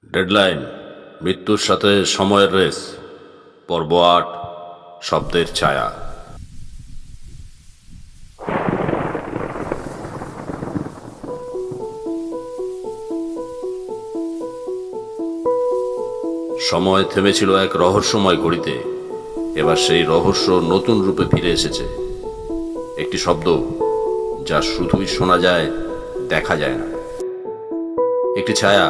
Deadline, মৃত্যুর সাথে সময়ের রেস, পর্ব ৮, শব্দের ছায়া। সময় থেমেছিল এক রহস্যময় ঘড়িতে। এবার সেই রহস্য নতুন রূপে ফিরে এসেছে। একটি শব্দ যা শুধুই শোনা যায়, দেখা যায় না। একটি ছায়া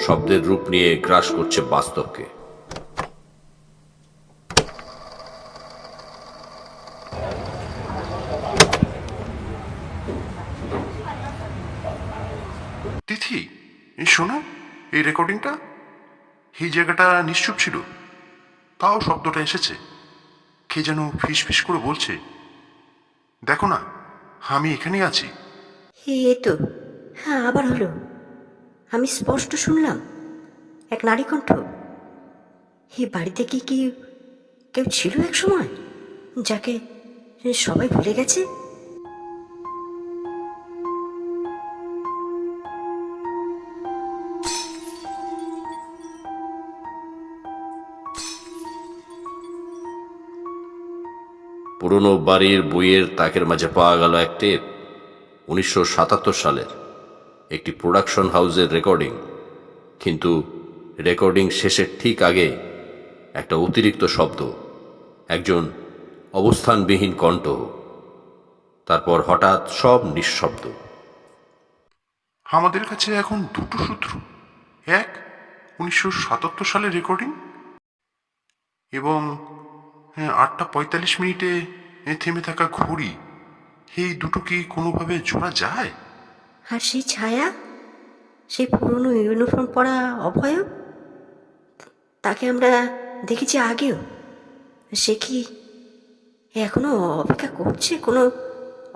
শব্দের রূপ নিয়ে গ্রাস করছে বাস্তবকে। তিথি, এই শোনো, এই রেকর্ডিংটা। এই জায়গাটা নিশ্চুপ ছিল, তাও শব্দটা এসেছে। কে যেন ফিস ফিস করে বলছে, দেখো না, আমি এখানেই আছি। এই তো, হ্যাঁ, আবার হলো। আমি স্পষ্ট শুনলাম এক নারী কণ্ঠ। এই বাড়িতে কি কেউ ছিল এক সময়, যাকে সবাই ভুলে গেছে? পুরনো বাড়ির বইয়ের তাকের মাঝে পাওয়া গেল এক টেপ। 1977 সালের একটি প্রোডাকশন হাউসের রেকর্ডিং। কিন্তু রেকর্ডিং শেষের ঠিক আগে একটা অতিরিক্ত শব্দ, একজন অবস্থানবিহীন কণ্ঠ। তারপর হঠাৎ সব নিঃশব্দ। আমাদের কাছে এখন দুটো সূত্র। এক, 1977 সালের রেকর্ডিং, এবং 8টা 45 মিনিটে থেমে থাকা ঘড়ি। এই দুটো কি কোনোভাবে জোড়া যায়? আর সেই ছায়া, সেই পুরনো ইউনিফর্ম পরা অভয়ব, তাকে আমরা দেখেছি আগেও। সে কি এখনো অপেক্ষা করছে কোনো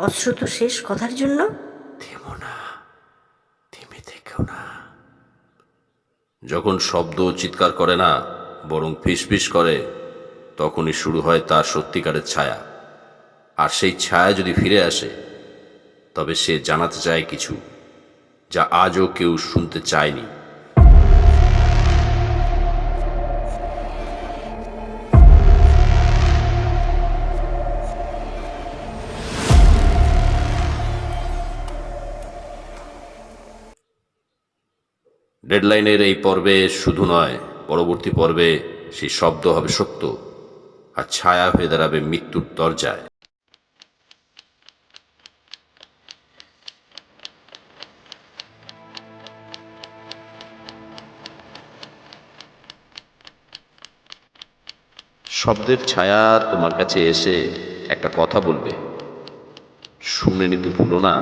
অশ্রুত শেষ কথার জন্য? থেমো না, থেমে থেকো না। যখন শব্দ চিৎকার করে না, বরং ফিসফিস করে, তখনই শুরু হয় তার সত্যিকারের ছায়া। আর সেই ছায়া যদি ফিরে আসে, তবে সে জানাতে চায় কিছু যা আজও কেউ শুনতে চায়নি। ডেডলাইনের এই পর্বে শুধু নয়, পরবর্তী পর্বে সেই শব্দ হবে সত্য, আর ছায়া হয়ে দাঁড়াবে মৃত্যুর দরজায়। শব্দের ছায়া তোমার কাছে এসে একটা কথা বলবে, শুনে নিতে ভুলো না।